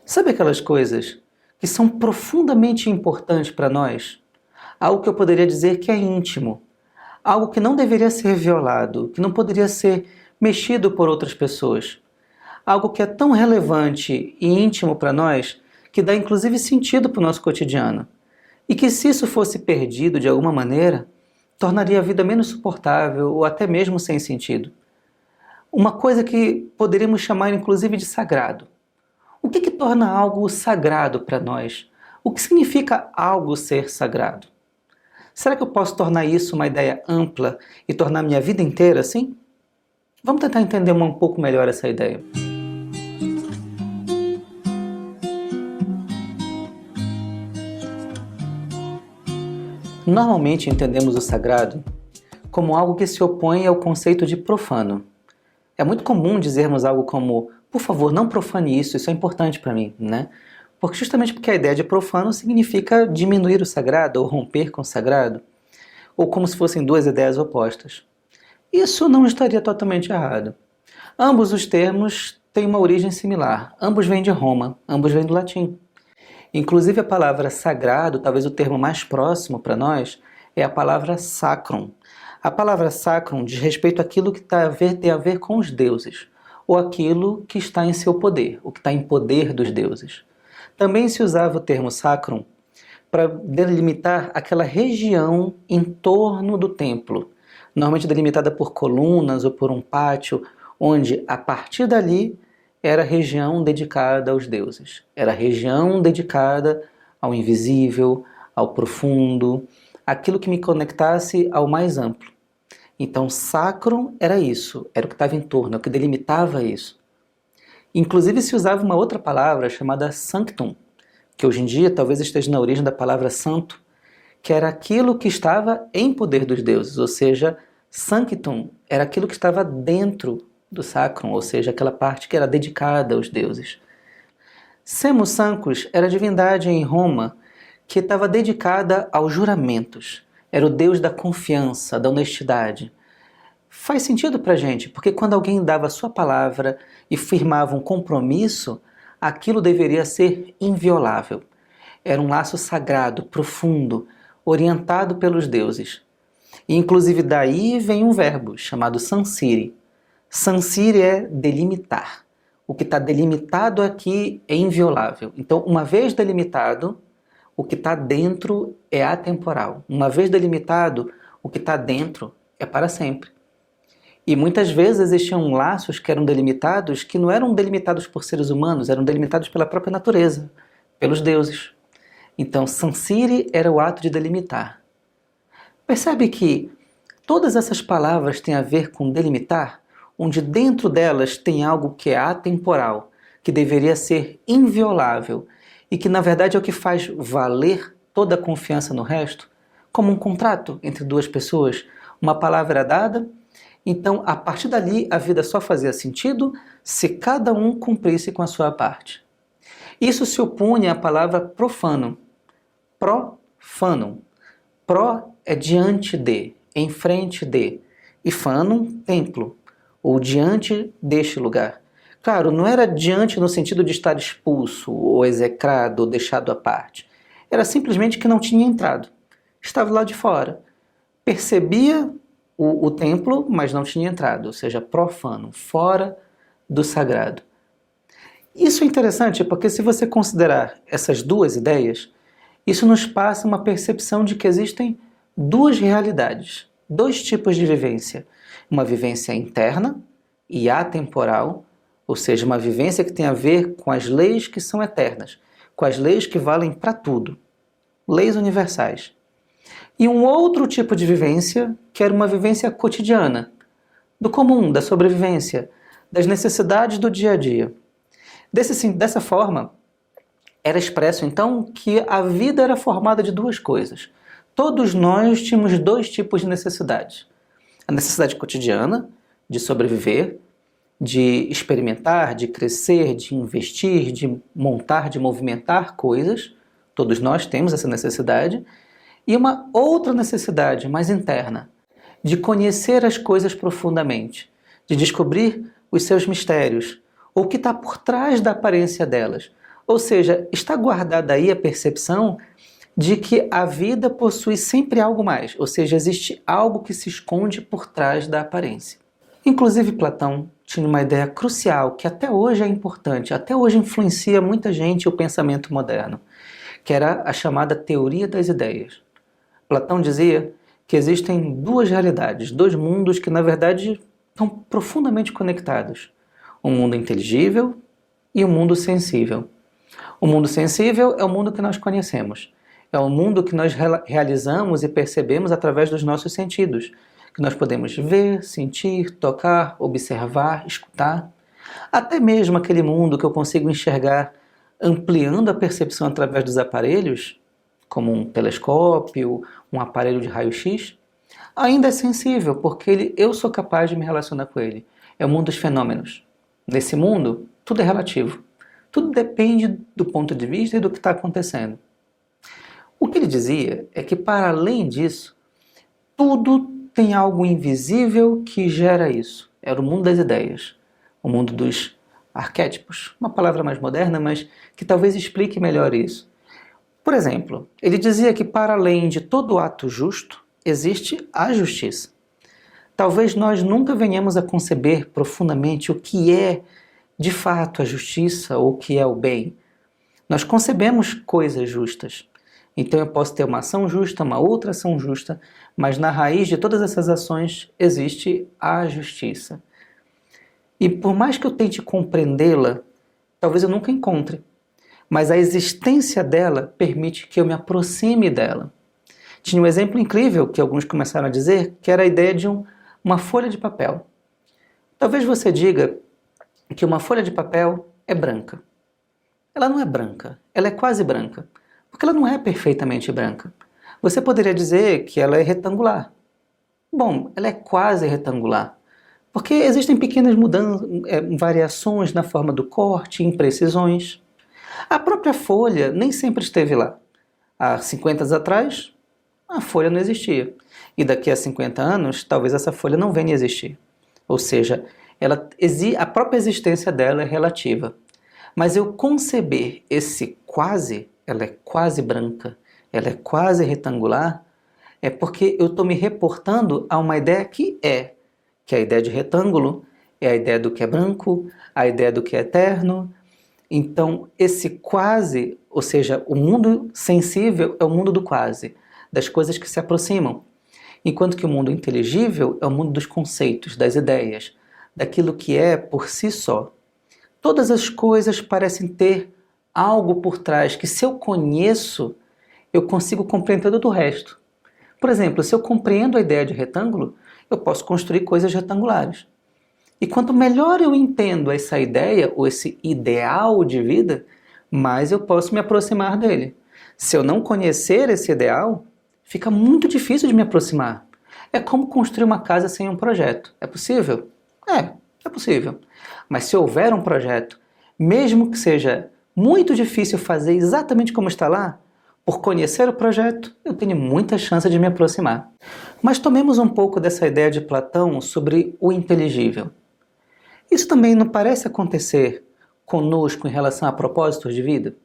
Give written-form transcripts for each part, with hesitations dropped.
Sabe aquelas coisas que são profundamente importantes para nós? Algo que eu poderia dizer que é íntimo, algo que não deveria ser violado, que não poderia ser mexido por outras pessoas. Algo que é tão relevante e íntimo para nós que dá inclusive sentido para o nosso cotidiano. E que se isso fosse perdido de alguma maneira, tornaria a vida menos suportável ou até mesmo sem sentido. Uma coisa que poderíamos chamar inclusive de sagrado. O que torna algo sagrado para nós? O que significa algo ser sagrado? Será que eu posso tornar isso uma ideia ampla e tornar minha vida inteira assim? Vamos tentar entender um pouco melhor essa ideia. Normalmente entendemos o sagrado como algo que se opõe ao conceito de profano. É muito comum dizermos algo como, por favor, não profane isso é importante para mim, né? Justamente porque a ideia de profano significa diminuir o sagrado ou romper com o sagrado, ou como se fossem duas ideias opostas. Isso não estaria totalmente errado. Ambos os termos têm uma origem similar, ambos vêm de Roma, ambos vêm do latim. Inclusive a palavra sagrado, talvez o termo mais próximo para nós, é a palavra sacrum. A palavra sacrum diz respeito àquilo que tem a ver com os deuses, ou aquilo que está em seu poder, o que está em poder dos deuses. Também se usava o termo sacrum para delimitar aquela região em torno do templo, normalmente delimitada por colunas ou por um pátio, onde a partir dali era a região dedicada aos deuses. Era a região dedicada ao invisível, ao profundo, aquilo que me conectasse ao mais amplo. Então, sacrum era isso, era o que estava em torno, é o que delimitava isso. Inclusive se usava uma outra palavra chamada sanctum, que hoje em dia talvez esteja na origem da palavra santo, que era aquilo que estava em poder dos deuses, ou seja, sanctum era aquilo que estava dentro do sacrum, ou seja, aquela parte que era dedicada aos deuses. Semus Sancus era a divindade em Roma que estava dedicada aos juramentos. Era o deus da confiança, da honestidade. Faz sentido para a gente, porque quando alguém dava a sua palavra e firmava um compromisso, aquilo deveria ser inviolável. Era um laço sagrado, profundo, orientado pelos deuses. E inclusive daí vem um verbo chamado sancire. Sancire é delimitar. O que está delimitado aqui é inviolável. Então, uma vez delimitado, o que está dentro é atemporal. Uma vez delimitado, o que está dentro é para sempre. E muitas vezes existiam laços que eram delimitados que não eram delimitados por seres humanos, eram delimitados pela própria natureza, pelos deuses. Então, sancire era o ato de delimitar. Percebe que todas essas palavras têm a ver com delimitar, onde dentro delas tem algo que é atemporal, que deveria ser inviolável e que na verdade é o que faz valer toda a confiança no resto, como um contrato entre duas pessoas. Uma palavra dada, então a partir dali a vida só fazia sentido se cada um cumprisse com a sua parte. Isso se opõe à palavra profano, profanum. Pro é diante de, em frente de, e fanum, templo, ou diante deste lugar. Claro, não era diante no sentido de estar expulso, ou execrado, ou deixado à parte. Era simplesmente que não tinha entrado. Estava lá de fora. Percebia o templo, mas não tinha entrado, ou seja, profano, fora do sagrado. Isso é interessante porque se você considerar essas duas ideias, isso nos passa uma percepção de que existem duas realidades, dois tipos de vivência. Uma vivência interna e atemporal, ou seja, uma vivência que tem a ver com as leis que são eternas, com as leis que valem para tudo, leis universais. E um outro tipo de vivência, que era uma vivência cotidiana, do comum, da sobrevivência, das necessidades do dia a dia. Dessa forma, era expresso então que a vida era formada de duas coisas. Todos nós tínhamos dois tipos de necessidades. A necessidade cotidiana, de sobreviver, de experimentar, de crescer, de investir, de montar, de movimentar coisas. Todos nós temos essa necessidade. E uma outra necessidade mais interna, de conhecer as coisas profundamente, de descobrir os seus mistérios, ou o que está por trás da aparência delas, Ou seja, está guardada aí a percepção de que a vida possui sempre algo mais, ou seja, existe algo que se esconde por trás da aparência. Inclusive, Platão tinha uma ideia crucial que até hoje é importante, até hoje influencia muita gente e o pensamento moderno, que era a chamada teoria das ideias. Platão dizia que existem duas realidades, dois mundos que na verdade estão profundamente conectados. Um mundo inteligível e um mundo sensível. O mundo sensível é o mundo que nós conhecemos. É o mundo que nós realizamos e percebemos através dos nossos sentidos, que nós podemos ver, sentir, tocar, observar, escutar. Até mesmo aquele mundo que eu consigo enxergar ampliando a percepção através dos aparelhos, como um telescópio, um aparelho de raio-x, ainda é sensível, porque eu sou capaz de me relacionar com ele. É o mundo dos fenômenos. Nesse mundo, tudo é relativo. Tudo depende do ponto de vista e do que está acontecendo. O que ele dizia é que, para além disso, tudo tem algo invisível que gera isso. Era o mundo das ideias, o mundo dos arquétipos, uma palavra mais moderna, mas que talvez explique melhor isso. Por exemplo, ele dizia que para além de todo ato justo, existe a justiça. Talvez nós nunca venhamos a conceber profundamente o que é de fato a justiça ou o que é o bem. Nós concebemos coisas justas. Então eu posso ter uma ação justa, uma outra ação justa, mas na raiz de todas essas ações existe a justiça. E por mais que eu tente compreendê-la, talvez eu nunca encontre. Mas a existência dela permite que eu me aproxime dela. Tinha um exemplo incrível que alguns começaram a dizer, que era a ideia de uma folha de papel. Talvez você diga que uma folha de papel é branca. Ela não é branca, ela é quase branca, porque ela não é perfeitamente branca. Você poderia dizer que ela é retangular. Bom, ela é quase retangular, porque existem pequenas mudanças, variações na forma do corte, imprecisões. A própria folha nem sempre esteve lá. Há 50 anos atrás, a folha não existia. E daqui a 50 anos, talvez essa folha não venha a existir. Ou seja, a própria existência dela é relativa. Mas eu conceber esse quase, ela é quase branca, ela é quase retangular, é porque eu estou me reportando a uma ideia que é a ideia de retângulo, é a ideia do que é branco, a ideia do que é eterno. Então, esse quase, ou seja, o mundo sensível é o mundo do quase, das coisas que se aproximam, enquanto que o mundo inteligível é o mundo dos conceitos, das ideias, daquilo que é por si só. Todas as coisas parecem ter algo por trás que, se eu conheço, eu consigo compreender todo o resto. Por exemplo, se eu compreendo a ideia de retângulo, eu posso construir coisas retangulares. E quanto melhor eu entendo essa ideia, ou esse ideal de vida, mais eu posso me aproximar dele. Se eu não conhecer esse ideal, fica muito difícil de me aproximar. É como construir uma casa sem um projeto. É possível? É possível. Mas se houver um projeto, mesmo que seja muito difícil fazer exatamente como está lá, por conhecer o projeto, eu tenho muita chance de me aproximar. Mas tomemos um pouco dessa ideia de Platão sobre o inteligível. Isso também não parece acontecer conosco em relação a propósitos de vida?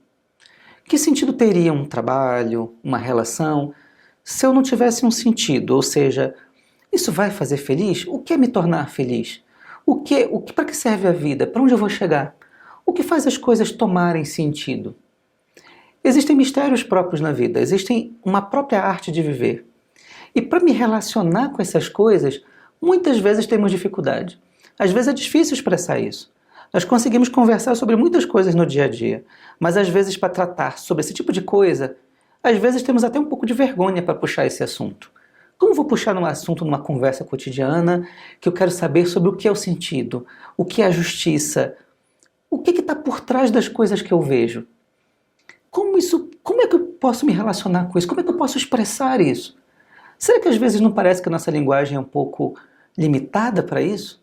Que sentido teria um trabalho, uma relação, se eu não tivesse um sentido? Ou seja, isso vai fazer feliz? O que é me tornar feliz? Para que serve a vida? Para onde eu vou chegar? O que faz as coisas tomarem sentido? Existem mistérios próprios na vida, existem uma própria arte de viver. E para me relacionar com essas coisas, muitas vezes temos dificuldade. Às vezes é difícil expressar isso. Nós conseguimos conversar sobre muitas coisas no dia a dia, mas às vezes para tratar sobre esse tipo de coisa, às vezes temos até um pouco de vergonha para puxar esse assunto. Como vou puxar um assunto numa conversa cotidiana que eu quero saber sobre o que é o sentido, o que é a justiça, o que está por trás das coisas que eu vejo? Como é que eu posso me relacionar com isso? Como é que eu posso expressar isso? Será que às vezes não parece que a nossa linguagem é um pouco limitada para isso?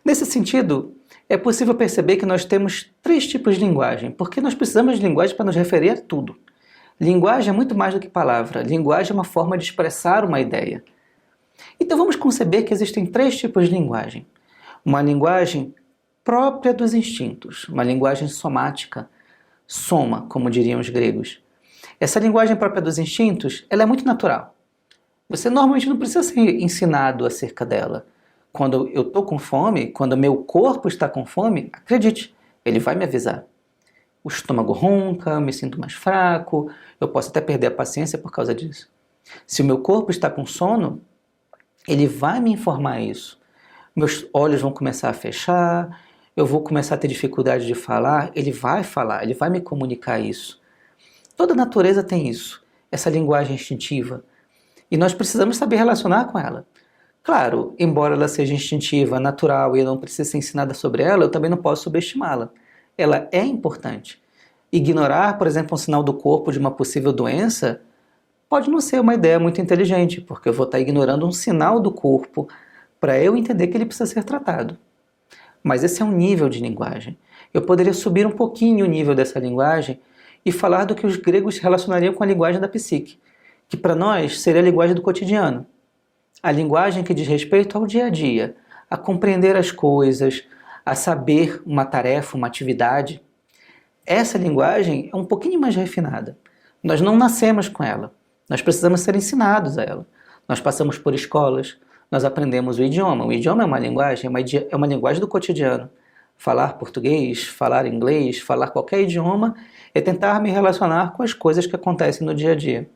Nesse sentido, é possível perceber que nós temos 3 tipos de linguagem, porque nós precisamos de linguagem para nos referir a tudo. Linguagem é muito mais do que palavra. Linguagem é uma forma de expressar uma ideia. Então vamos conceber que existem 3 tipos de linguagem. Uma linguagem própria dos instintos, uma linguagem somática, soma, como diriam os gregos. Essa linguagem própria dos instintos, ela é muito natural. Você normalmente não precisa ser ensinado acerca dela. Quando eu estou com fome, quando meu corpo está com fome, acredite, ele vai me avisar. O estômago ronca, eu me sinto mais fraco, eu posso até perder a paciência por causa disso. Se o meu corpo está com sono, ele vai me informar isso. Meus olhos vão começar a fechar, eu vou começar a ter dificuldade de falar, ele vai me comunicar isso. Toda a natureza tem isso, essa linguagem instintiva. E nós precisamos saber relacionar com ela. Claro, embora ela seja instintiva, natural e eu não precise ser ensinada sobre ela, eu também não posso subestimá-la. Ela é importante. Ignorar, por exemplo, um sinal do corpo de uma possível doença pode não ser uma ideia muito inteligente, porque eu vou estar ignorando um sinal do corpo para eu entender que ele precisa ser tratado. Mas esse é um nível de linguagem. Eu poderia subir um pouquinho o nível dessa linguagem e falar do que os gregos relacionariam com a linguagem da psique, que para nós seria a linguagem do cotidiano. A linguagem que diz respeito ao dia a dia, a compreender as coisas, a saber uma tarefa, uma atividade. Essa linguagem é um pouquinho mais refinada. Nós não nascemos com ela. Nós precisamos ser ensinados a ela. Nós passamos por escolas, nós aprendemos o idioma. O idioma é uma linguagem, é uma linguagem do cotidiano. Falar português, falar inglês, falar qualquer idioma é tentar me relacionar com as coisas que acontecem no dia a dia.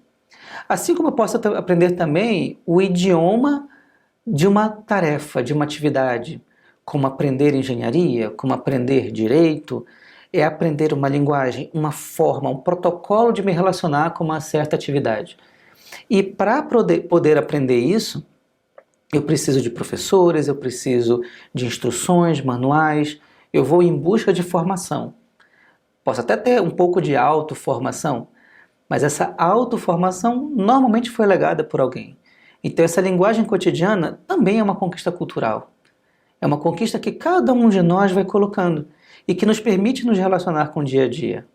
Assim como eu posso aprender também o idioma de uma tarefa, de uma atividade, como aprender engenharia, como aprender direito, é aprender uma linguagem, uma forma, um protocolo de me relacionar com uma certa atividade. E para poder aprender isso, eu preciso de professores, eu preciso de instruções, manuais, eu vou em busca de formação. Posso até ter um pouco de autoformação, mas essa autoformação normalmente foi legada por alguém. Então essa linguagem cotidiana também é uma conquista cultural. É uma conquista que cada um de nós vai colocando e que nos permite nos relacionar com o dia a dia.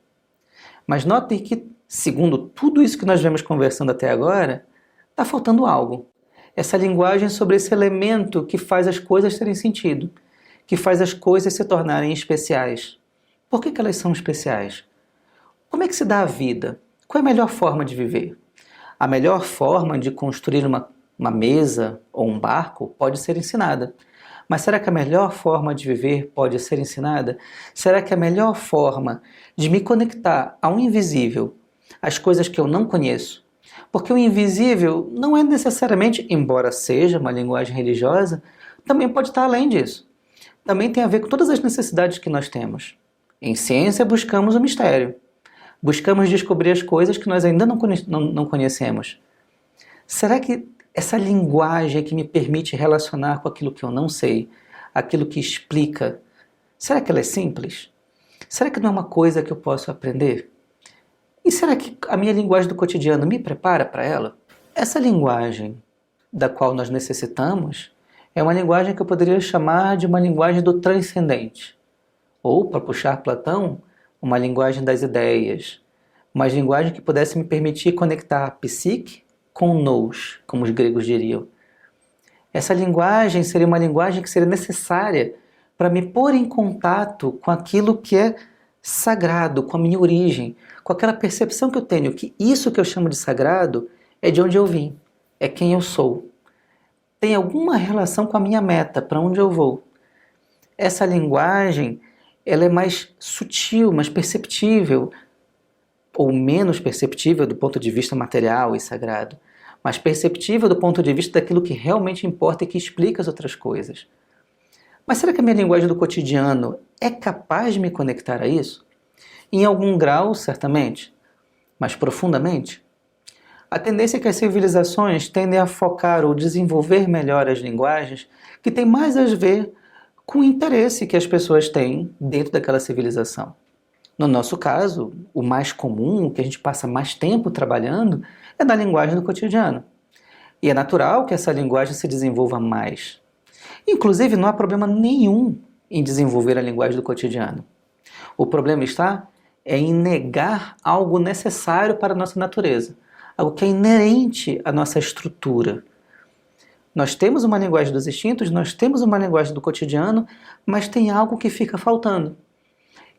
Mas notem que, segundo tudo isso que nós vemos conversando até agora, está faltando algo. Essa linguagem sobre esse elemento que faz as coisas terem sentido, que faz as coisas se tornarem especiais. Por que elas são especiais? Como é que se dá a vida? Qual é a melhor forma de viver? A melhor forma de construir uma mesa ou um barco pode ser ensinada. Mas será que a melhor forma de viver pode ser ensinada? Será que a melhor forma de me conectar ao invisível, às coisas que eu não conheço? Porque o invisível não é necessariamente, embora seja uma linguagem religiosa, também pode estar além disso. Também tem a ver com todas as necessidades que nós temos. Em ciência buscamos o mistério. Buscamos descobrir as coisas que nós ainda não conhecemos. Será que essa linguagem que me permite relacionar com aquilo que eu não sei, aquilo que explica, será que ela é simples? Será que não é uma coisa que eu posso aprender? E será que a minha linguagem do cotidiano me prepara para ela? Essa linguagem da qual nós necessitamos é uma linguagem que eu poderia chamar de uma linguagem do transcendente. Ou, para puxar Platão, uma linguagem das ideias. Uma linguagem que pudesse me permitir conectar a psique com o nous, como os gregos diriam. Essa linguagem seria uma linguagem que seria necessária para me pôr em contato com aquilo que é sagrado, com a minha origem, com aquela percepção que eu tenho que isso que eu chamo de sagrado é de onde eu vim, é quem eu sou. Tem alguma relação com a minha meta, para onde eu vou. Essa linguagem, ela é mais sutil, mais perceptível, ou menos perceptível do ponto de vista material e sagrado, mas perceptível do ponto de vista daquilo que realmente importa e que explica as outras coisas. Mas será que a minha linguagem do cotidiano é capaz de me conectar a isso? Em algum grau, certamente, mas profundamente? A tendência é que as civilizações tendem a focar ou desenvolver melhor as linguagens que têm mais a ver com o interesse que as pessoas têm dentro daquela civilização. No nosso caso, o mais comum, o que a gente passa mais tempo trabalhando, é na linguagem do cotidiano. E é natural que essa linguagem se desenvolva mais. Inclusive, não há problema nenhum em desenvolver a linguagem do cotidiano. O problema está em negar algo necessário para a nossa natureza, algo que é inerente à nossa estrutura. Nós temos uma linguagem dos instintos, nós temos uma linguagem do cotidiano, mas tem algo que fica faltando.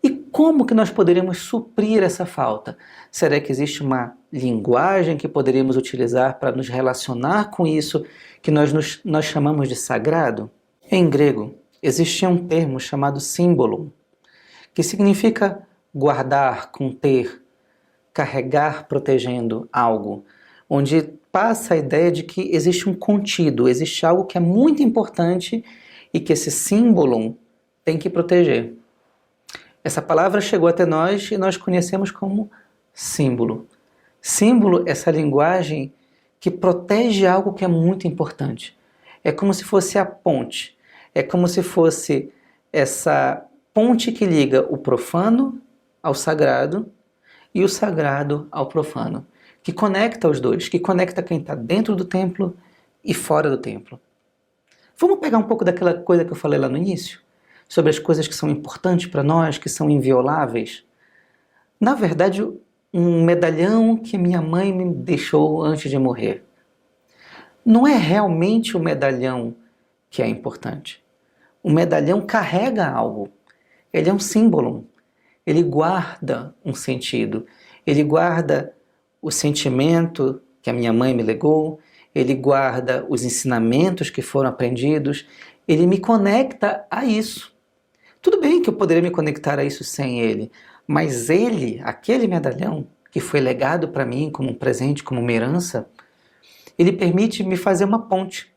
E como que nós poderíamos suprir essa falta? Será que existe uma linguagem que poderíamos utilizar para nos relacionar com isso que nós chamamos de sagrado? Em grego, existia um termo chamado símbolo, que significa guardar, conter, carregar protegendo algo, onde passa a ideia de que existe um contido, existe algo que é muito importante e que esse símbolo tem que proteger. Essa palavra chegou até nós e nós conhecemos como símbolo. Símbolo é essa linguagem que protege algo que é muito importante. É como se fosse a ponte, é como se fosse essa ponte que liga o profano ao sagrado e o sagrado ao profano, que conecta os dois, que conecta quem está dentro do templo e fora do templo. Vamos pegar um pouco daquela coisa que eu falei lá no início? Sobre as coisas que são importantes para nós, que são invioláveis. Na verdade, um medalhão que minha mãe me deixou antes de morrer. Não é realmente o medalhão que é importante. O medalhão carrega algo. Ele é um símbolo. Ele guarda um sentido. Ele guarda o sentimento que a minha mãe me legou. Ele guarda os ensinamentos que foram aprendidos. Ele me conecta a isso. Tudo bem que eu poderia me conectar a isso sem ele, mas ele, aquele medalhão que foi legado para mim como um presente, como uma herança, ele permite me fazer uma ponte.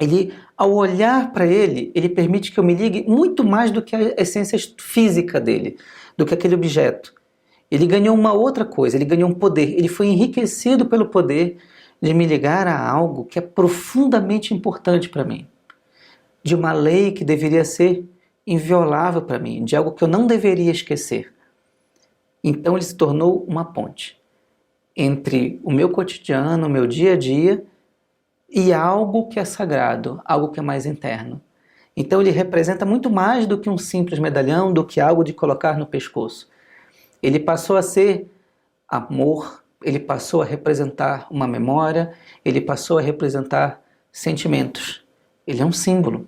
Ele, ao olhar para ele, ele permite que eu me ligue muito mais do que a essência física dele, do que aquele objeto. Ele ganhou uma outra coisa, ele ganhou um poder, ele foi enriquecido pelo poder de me ligar a algo que é profundamente importante para mim, de uma lei que deveria ser inviolável para mim, de algo que eu não deveria esquecer. Então ele se tornou uma ponte entre o meu cotidiano, o meu dia a dia e algo que é sagrado, algo que é mais interno. Então ele representa muito mais do que um simples medalhão, do que algo de colocar no pescoço. Ele passou a ser amor, ele passou a representar uma memória, ele passou a representar sentimentos. Ele é um símbolo.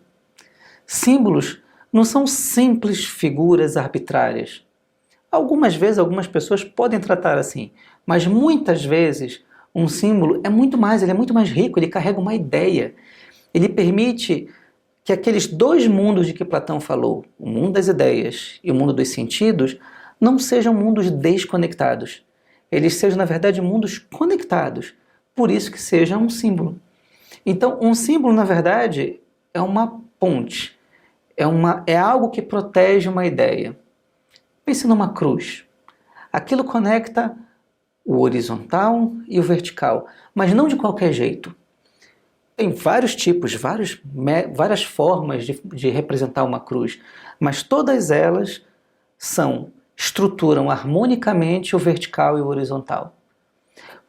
Símbolos não são simples figuras arbitrárias. Algumas vezes, algumas pessoas podem tratar assim, mas muitas vezes um símbolo é muito mais, ele é muito mais rico, ele carrega uma ideia. Ele permite que aqueles dois mundos de que Platão falou, o mundo das ideias e o mundo dos sentidos, não sejam mundos desconectados. Eles sejam, na verdade, mundos conectados. Por isso que seja um símbolo. Então, um símbolo, na verdade, é uma ponte. É algo que protege uma ideia. Pense numa cruz. Aquilo conecta o horizontal e o vertical, mas não de qualquer jeito. Tem vários tipos, várias formas de representar uma cruz, mas todas elas estruturam harmonicamente o vertical e o horizontal.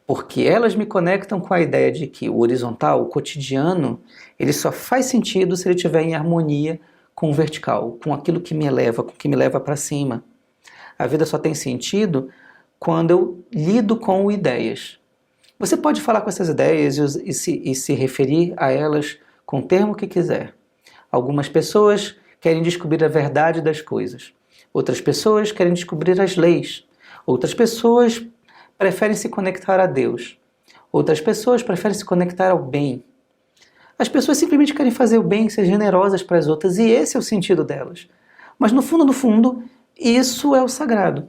Porque elas me conectam com a ideia de que o horizontal, o cotidiano, ele só faz sentido se ele estiver em harmonia com o vertical, com aquilo que me eleva, com o que me leva para cima. A vida só tem sentido quando eu lido com ideias. Você pode falar com essas ideias e se referir a elas com o termo que quiser. Algumas pessoas querem descobrir a verdade das coisas. Outras pessoas querem descobrir as leis. Outras pessoas preferem se conectar a Deus. Outras pessoas preferem se conectar ao bem. As pessoas simplesmente querem fazer o bem, ser generosas para as outras, e esse é o sentido delas. Mas no fundo, isso é o sagrado.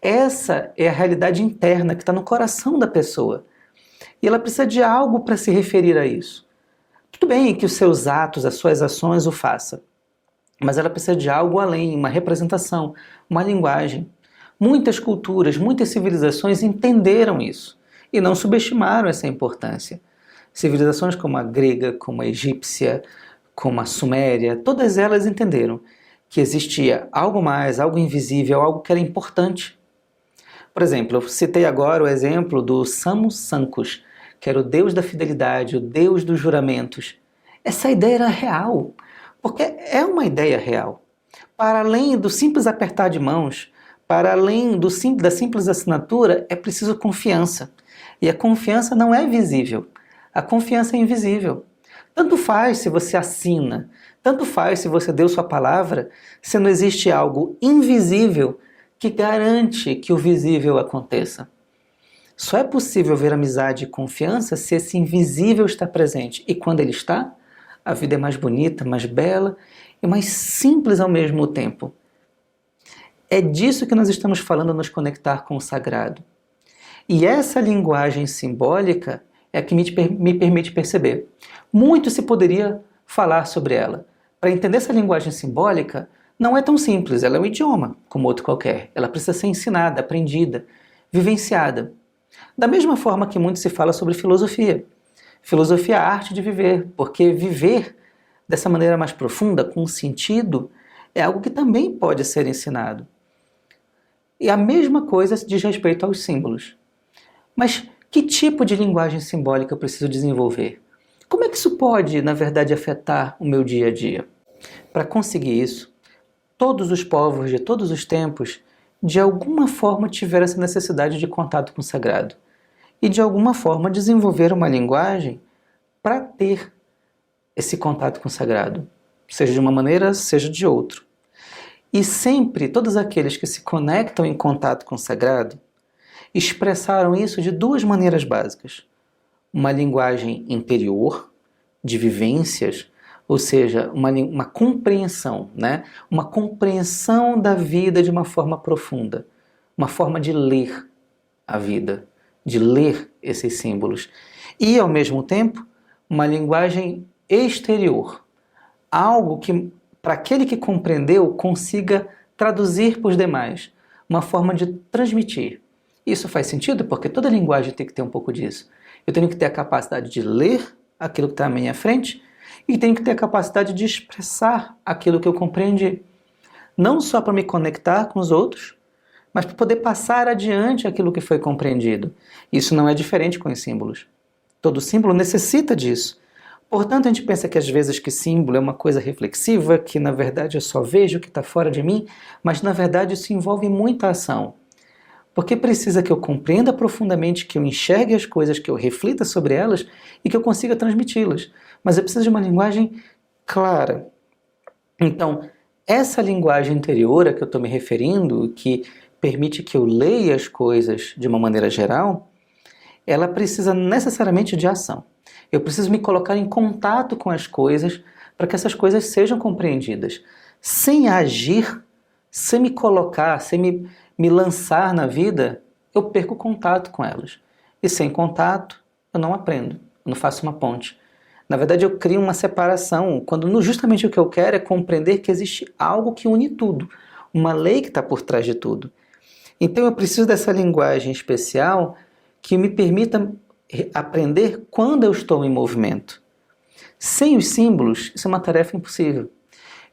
Essa é a realidade interna que está no coração da pessoa. E ela precisa de algo para se referir a isso. Tudo bem que os seus atos, as suas ações o façam, mas ela precisa de algo além, uma representação, uma linguagem. Muitas culturas, muitas civilizações entenderam isso e não subestimaram essa importância. Civilizações como a grega, como a egípcia, como a suméria, todas elas entenderam que existia algo mais, algo invisível, algo que era importante. Por exemplo, eu citei agora o exemplo do Samu Sancus, que era o deus da fidelidade, o deus dos juramentos. Essa ideia era real, porque é uma ideia real. Para além do simples apertar de mãos, para além da simples assinatura, é preciso confiança. E a confiança não é visível. A confiança é invisível. Tanto faz se você assina, tanto faz se você deu sua palavra, se não existe algo invisível que garante que o visível aconteça. Só é possível ver amizade e confiança se esse invisível está presente. E quando ele está, a vida é mais bonita, mais bela e mais simples ao mesmo tempo. É disso que nós estamos falando, nos conectar com o sagrado. E essa linguagem simbólica é a que me permite perceber. Muito se poderia falar sobre ela. Para entender essa linguagem simbólica, não é tão simples, ela é um idioma, como outro qualquer. Ela precisa ser ensinada, aprendida, vivenciada. Da mesma forma que muito se fala sobre filosofia. Filosofia é a arte de viver, porque viver dessa maneira mais profunda, com sentido, é algo que também pode ser ensinado. E a mesma coisa diz respeito aos símbolos. Mas que tipo de linguagem simbólica eu preciso desenvolver? Como é que isso pode, na verdade, afetar o meu dia a dia? Para conseguir isso, todos os povos de todos os tempos, de alguma forma, tiveram essa necessidade de contato com o sagrado. E, de alguma forma, desenvolveram uma linguagem para ter esse contato com o sagrado. Seja de uma maneira, seja de outra. E sempre, todos aqueles que se conectam em contato com o sagrado, expressaram isso de duas maneiras básicas. Uma linguagem interior, de vivências, ou seja, uma compreensão, né? Uma compreensão da vida de uma forma profunda, uma forma de ler a vida, de ler esses símbolos. E, ao mesmo tempo, uma linguagem exterior, algo que, para aquele que compreendeu, consiga traduzir para os demais, uma forma de transmitir. Isso faz sentido porque toda linguagem tem que ter um pouco disso. Eu tenho que ter a capacidade de ler aquilo que está à minha frente e tenho que ter a capacidade de expressar aquilo que eu compreendi. Não só para me conectar com os outros, mas para poder passar adiante aquilo que foi compreendido. Isso não é diferente com os símbolos. Todo símbolo necessita disso. Portanto, a gente pensa que às vezes que símbolo é uma coisa reflexiva, que na verdade eu só vejo o que está fora de mim, mas na verdade isso envolve muita ação. Porque precisa que eu compreenda profundamente, que eu enxergue as coisas, que eu reflita sobre elas e que eu consiga transmiti-las. Mas eu preciso de uma linguagem clara. Então, essa linguagem interior a que eu estou me referindo, que permite que eu leia as coisas de uma maneira geral, ela precisa necessariamente de ação. Eu preciso me colocar em contato com as coisas para que essas coisas sejam compreendidas. Sem agir, sem me colocar, sem me lançar na vida, eu perco contato com elas. E sem contato, eu não aprendo, eu não faço uma ponte. Na verdade, eu crio uma separação, quando justamente o que eu quero é compreender que existe algo que une tudo, uma lei que está por trás de tudo. Então eu preciso dessa linguagem especial que me permita aprender quando eu estou em movimento. Sem os símbolos, isso é uma tarefa impossível.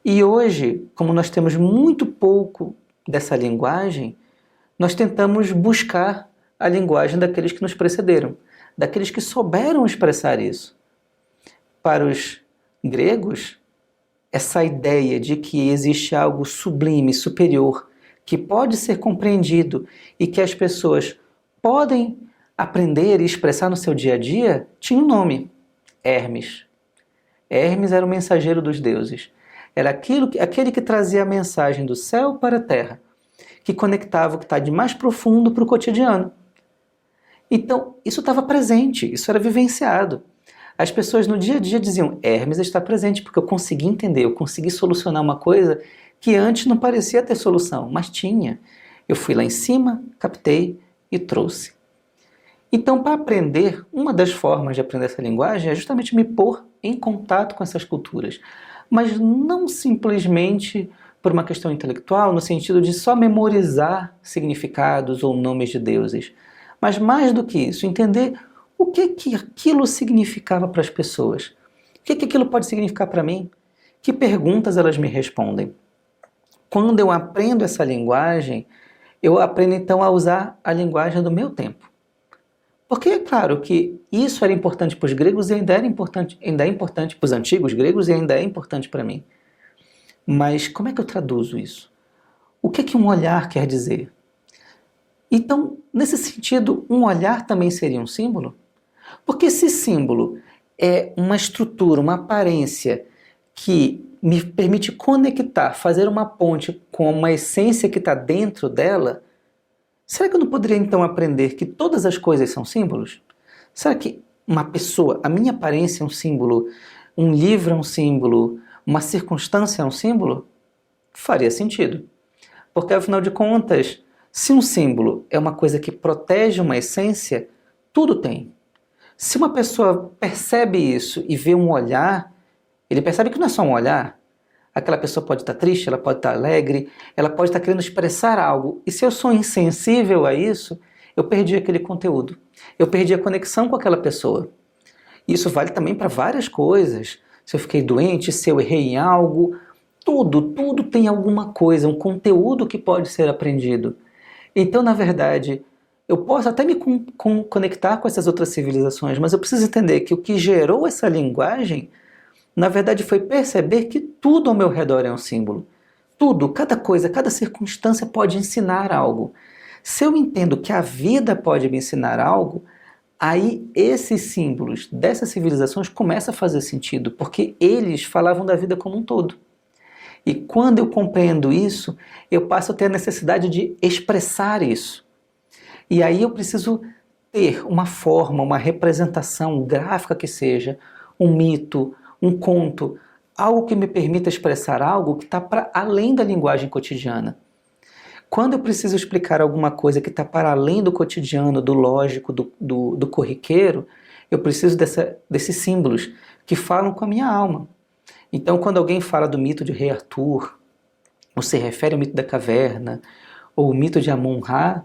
E hoje, como nós temos muito pouco dessa linguagem, nós tentamos buscar a linguagem daqueles que nos precederam, daqueles que souberam expressar isso. Para os gregos, essa ideia de que existe algo sublime, superior, que pode ser compreendido e que as pessoas podem aprender e expressar no seu dia a dia, tinha um nome: Hermes. Hermes era o mensageiro dos deuses. Era aquele que trazia a mensagem do céu para a terra, que conectava o que está de mais profundo para o cotidiano. Então, isso estava presente, isso era vivenciado. As pessoas no dia a dia diziam: Hermes está presente, porque eu consegui entender, eu consegui solucionar uma coisa que antes não parecia ter solução, mas tinha. Eu fui lá em cima, captei e trouxe. Então, para aprender, uma das formas de aprender essa linguagem é justamente me pôr em contato com essas culturas. Mas não simplesmente por uma questão intelectual, no sentido de só memorizar significados ou nomes de deuses. Mas mais do que isso, entender o que aquilo significava para as pessoas. O que aquilo pode significar para mim? Que perguntas elas me respondem? Quando eu aprendo essa linguagem, eu aprendo então a usar a linguagem do meu tempo. Porque é claro que isso era importante para os gregos e ainda é importante para os antigos gregos e ainda é importante para mim. Mas como é que eu traduzo isso? O que um olhar quer dizer? Então, nesse sentido, um olhar também seria um símbolo? Porque se símbolo é uma estrutura, uma aparência que me permite conectar, fazer uma ponte com uma essência que está dentro dela, será que eu não poderia então aprender que todas as coisas são símbolos? Será que uma pessoa, a minha aparência é um símbolo, um livro é um símbolo, uma circunstância é um símbolo? Faria sentido. Porque afinal de contas, se um símbolo é uma coisa que protege uma essência, tudo tem. Se uma pessoa percebe isso e vê um olhar, ele percebe que não é só um olhar. Aquela pessoa pode estar triste, ela pode estar alegre, ela pode estar querendo expressar algo. E se eu sou insensível a isso, eu perdi aquele conteúdo. Eu perdi a conexão com aquela pessoa. Isso vale também para várias coisas. Se eu fiquei doente, se eu errei em algo, tudo tem alguma coisa, um conteúdo que pode ser aprendido. Então, na verdade, eu posso até me conectar com essas outras civilizações, mas eu preciso entender que o que gerou essa linguagem, na verdade, foi perceber que tudo ao meu redor é um símbolo. Tudo, cada coisa, cada circunstância pode ensinar algo. Se eu entendo que a vida pode me ensinar algo, aí esses símbolos dessas civilizações começam a fazer sentido, porque eles falavam da vida como um todo. E quando eu compreendo isso, eu passo a ter a necessidade de expressar isso. E aí eu preciso ter uma forma, uma representação gráfica que seja, um mito, um conto, algo que me permita expressar algo que está para além da linguagem cotidiana. Quando eu preciso explicar alguma coisa que está para além do cotidiano, do lógico, do corriqueiro, eu preciso desses símbolos que falam com a minha alma. Então, quando alguém fala do mito de Rei Arthur, ou se refere ao mito da caverna, ou o mito de Amon-Ra,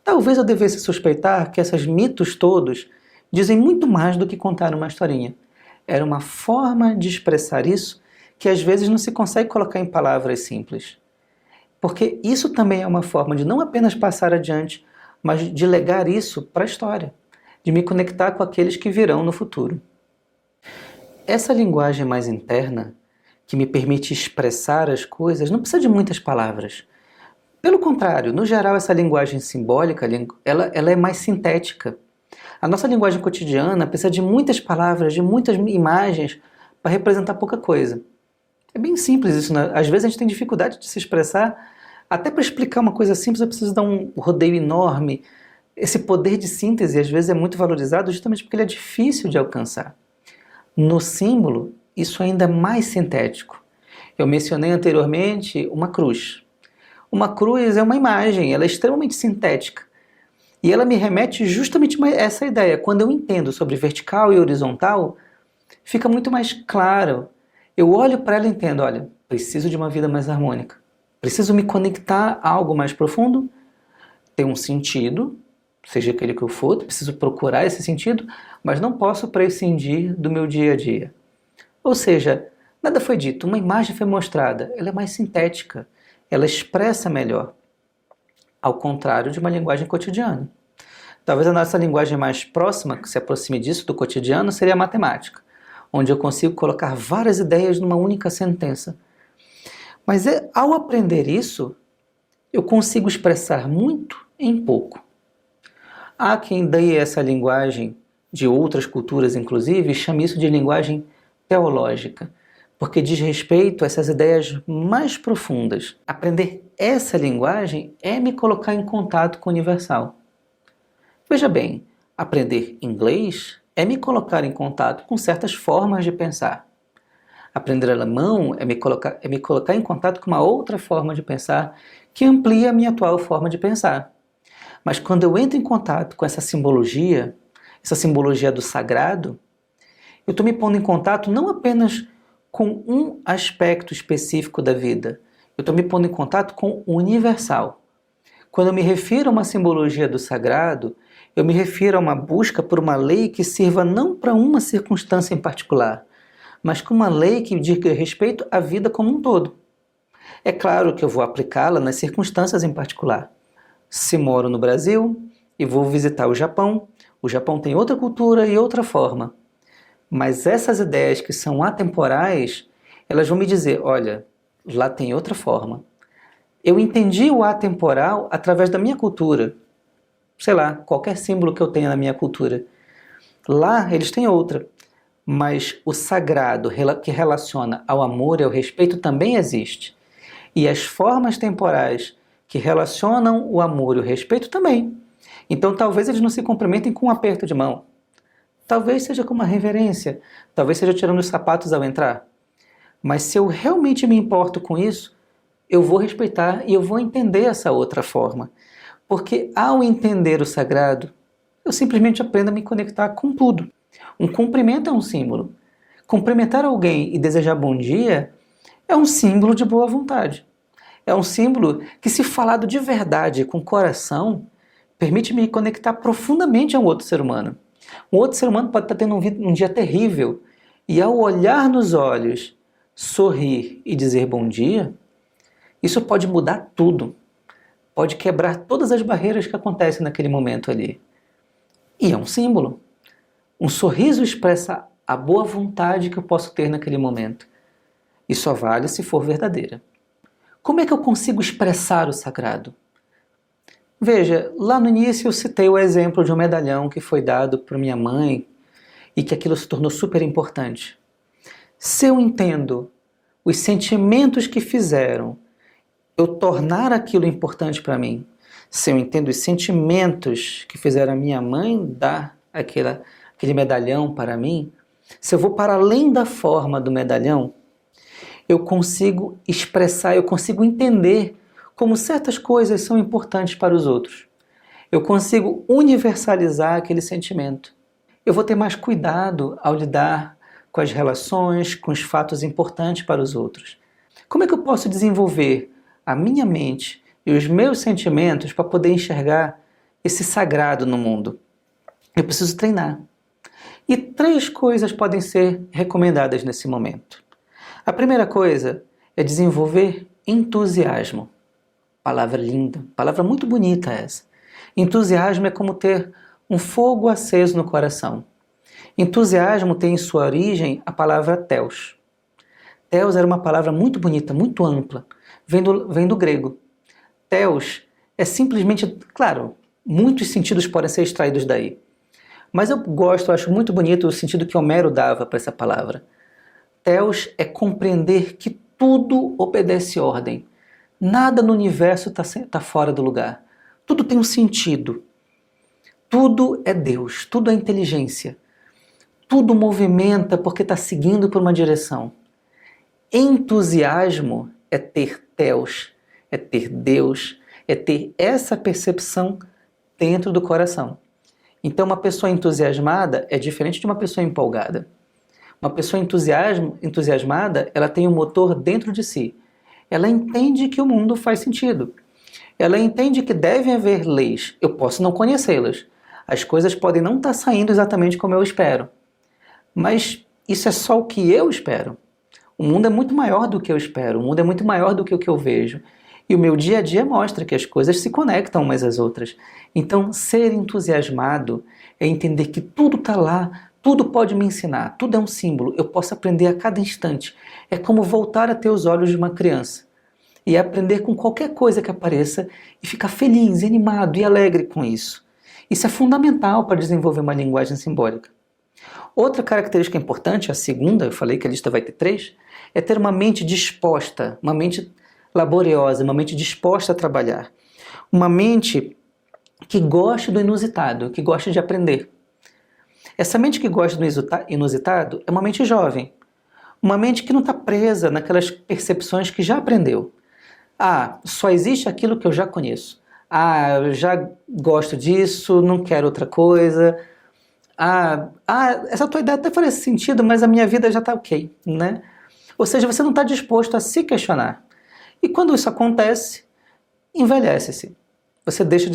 talvez eu devesse suspeitar que esses mitos todos dizem muito mais do que contar uma historinha. Era uma forma de expressar isso que às vezes não se consegue colocar em palavras simples. Porque isso também é uma forma de não apenas passar adiante, mas de legar isso para a história, de me conectar com aqueles que virão no futuro. Essa linguagem mais interna, que me permite expressar as coisas, não precisa de muitas palavras. Pelo contrário, no geral, essa linguagem simbólica, ela é mais sintética. A nossa linguagem cotidiana precisa de muitas palavras, de muitas imagens para representar pouca coisa. É bem simples isso, né? Às vezes a gente tem dificuldade de se expressar, até para explicar uma coisa simples eu preciso dar um rodeio enorme. Esse poder de síntese às vezes é muito valorizado justamente porque ele é difícil de alcançar. No símbolo, isso ainda é mais sintético. Eu mencionei anteriormente uma cruz. Uma cruz é uma imagem, ela é extremamente sintética. E ela me remete justamente a essa ideia. Quando eu entendo sobre vertical e horizontal, fica muito mais claro. Eu olho para ela e entendo, olha, preciso de uma vida mais harmônica. Preciso me conectar a algo mais profundo, ter um sentido, seja aquele que eu for, preciso procurar esse sentido, mas não posso prescindir do meu dia a dia. Ou seja, nada foi dito, uma imagem foi mostrada, ela é mais sintética, ela expressa melhor, ao contrário de uma linguagem cotidiana. Talvez a nossa linguagem mais próxima, que se aproxime disso, do cotidiano, seria a matemática, onde eu consigo colocar várias ideias numa única sentença. Mas ao aprender isso, eu consigo expressar muito em pouco. Há quem dê essa linguagem de outras culturas, inclusive, e chame isso de linguagem teológica, porque diz respeito a essas ideias mais profundas. Aprender essa linguagem é me colocar em contato com o universal. Veja bem, aprender inglês é me colocar em contato com certas formas de pensar. Aprender alemão é me colocar em contato com uma outra forma de pensar que amplia a minha atual forma de pensar. Mas quando eu entro em contato com essa simbologia do sagrado, eu estou me pondo em contato não apenas com um aspecto específico da vida, eu estou me pondo em contato com o universal. Quando eu me refiro a uma simbologia do sagrado, eu me refiro a uma busca por uma lei que sirva não para uma circunstância em particular, mas com uma lei que diga respeito à vida como um todo. É claro que eu vou aplicá-la nas circunstâncias em particular. Se moro no Brasil e vou visitar o Japão tem outra cultura e outra forma. Mas essas ideias que são atemporais, elas vão me dizer, olha, lá tem outra forma. Eu entendi o atemporal através da minha cultura. Sei lá, qualquer símbolo que eu tenha na minha cultura. Lá eles têm outra. mas o sagrado que relaciona ao amor e ao respeito também existe. E as formas temporais que relacionam o amor e o respeito também. Então talvez eles não se cumprimentem com um aperto de mão. Talvez seja com uma reverência. Talvez seja tirando os sapatos ao entrar. Mas se eu realmente me importo com isso, eu vou respeitar e eu vou entender essa outra forma. Porque ao entender o sagrado, eu simplesmente aprendo a me conectar com tudo. Um cumprimento é um símbolo. Cumprimentar alguém e desejar bom dia é um símbolo de boa vontade. É um símbolo que, se falado de verdade, com o coração, permite me conectar profundamente a um outro ser humano. Um outro ser humano pode estar tendo um dia terrível e, ao olhar nos olhos, sorrir e dizer bom dia, isso pode mudar tudo. Pode quebrar todas as barreiras que acontecem naquele momento ali. E é um símbolo. Um sorriso expressa a boa vontade que eu posso ter naquele momento. E só vale se for verdadeira. Como é que eu consigo expressar o sagrado? Veja, lá no início eu citei o exemplo de um medalhão que foi dado por minha mãe e que aquilo se tornou super importante. Se eu entendo os sentimentos que fizeram eu tornar aquilo importante para mim, se eu entendo os sentimentos que fizeram a minha mãe dar aquele medalhão para mim, se eu vou para além da forma do medalhão, eu consigo expressar, eu consigo entender como certas coisas são importantes para os outros. Eu consigo universalizar aquele sentimento. Eu vou ter mais cuidado ao lidar com as relações, com os fatos importantes para os outros. Como é que eu posso desenvolver a minha mente e os meus sentimentos para poder enxergar esse sagrado no mundo? Eu preciso treinar. E 3 coisas podem ser recomendadas nesse momento. A primeira coisa é desenvolver entusiasmo. Palavra linda, palavra muito bonita essa. Entusiasmo é como ter um fogo aceso no coração. Entusiasmo tem em sua origem a palavra theos. Theos era uma palavra muito bonita, muito ampla, vem do grego. Theos é simplesmente, claro, muitos sentidos podem ser extraídos daí. Mas eu acho muito bonito o sentido que Homero dava para essa palavra. Theos é compreender que tudo obedece ordem. Nada no universo está fora do lugar. Tudo tem um sentido. Tudo é Deus, tudo é inteligência. Tudo movimenta porque está seguindo por uma direção. Entusiasmo é ter Theos, é ter Deus, é ter essa percepção dentro do coração. Então uma pessoa entusiasmada é diferente de uma pessoa empolgada. Uma pessoa entusiasmada, ela tem um motor dentro de si. Ela entende que o mundo faz sentido. Ela entende que devem haver leis. Eu posso não conhecê-las. As coisas podem não estar saindo exatamente como eu espero. Mas isso é só o que eu espero. O mundo é muito maior do que eu espero. O mundo é muito maior do que o que eu vejo. E o meu dia a dia mostra que as coisas se conectam umas às outras. Então, ser entusiasmado é entender que tudo está lá, tudo pode me ensinar, tudo é um símbolo, eu posso aprender a cada instante. É como voltar a ter os olhos de uma criança e aprender com qualquer coisa que apareça e ficar feliz, animado e alegre com isso. Isso é fundamental para desenvolver uma linguagem simbólica. Outra característica importante, a segunda, eu falei que a lista vai ter 3, é ter uma mente disposta, uma mente laboriosa, uma mente disposta a trabalhar. Uma mente que goste do inusitado, que goste de aprender. Essa mente que gosta do inusitado é uma mente jovem. Uma mente que não está presa naquelas percepções que já aprendeu. Ah, só existe aquilo que eu já conheço. Ah, eu já gosto disso, não quero outra coisa. Essa tua ideia até faz sentido, mas a minha vida já está ok, né? Ou seja, você não está disposto a se questionar. E quando isso acontece, envelhece-se. Você deixa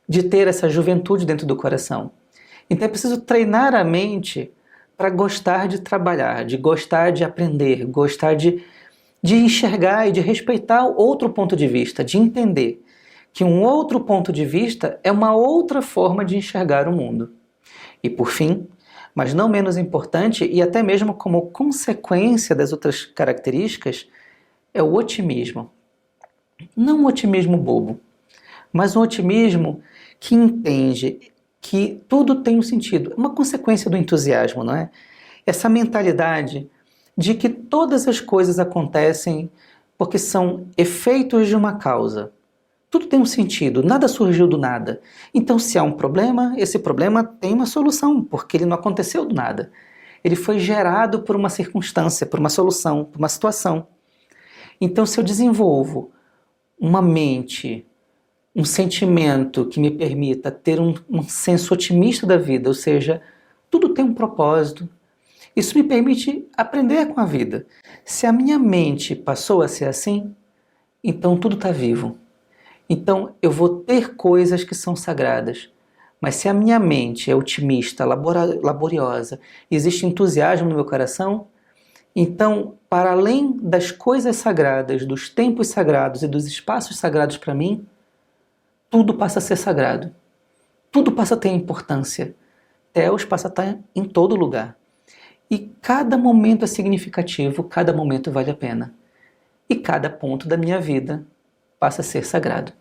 de ter essa juventude dentro do coração. Então é preciso treinar a mente para gostar de trabalhar, de gostar de aprender, gostar de enxergar e de respeitar outro ponto de vista, de entender que um outro ponto de vista é uma outra forma de enxergar o mundo. E por fim, mas não menos importante e até mesmo como consequência das outras características, é o otimismo. Não um otimismo bobo, mas um otimismo que entende que tudo tem um sentido. É uma consequência do entusiasmo, não é? Essa mentalidade de que todas as coisas acontecem porque são efeitos de uma causa. Tudo tem um sentido, nada surgiu do nada. Então, se há um problema, esse problema tem uma solução, porque ele não aconteceu do nada. Ele foi gerado por uma circunstância, por uma solução, por uma situação. Então, se eu desenvolvo uma mente, um sentimento que me permita ter um senso otimista da vida, ou seja, tudo tem um propósito, isso me permite aprender com a vida. Se a minha mente passou a ser assim, então tudo está vivo. Então eu vou ter coisas que são sagradas. Mas se a minha mente é otimista, laboriosa, existe entusiasmo no meu coração, então, para além das coisas sagradas, dos tempos sagrados e dos espaços sagrados para mim, tudo passa a ser sagrado. Tudo passa a ter importância. Deus passa a estar em todo lugar. E cada momento é significativo, cada momento vale a pena. E cada ponto da minha vida passa a ser sagrado.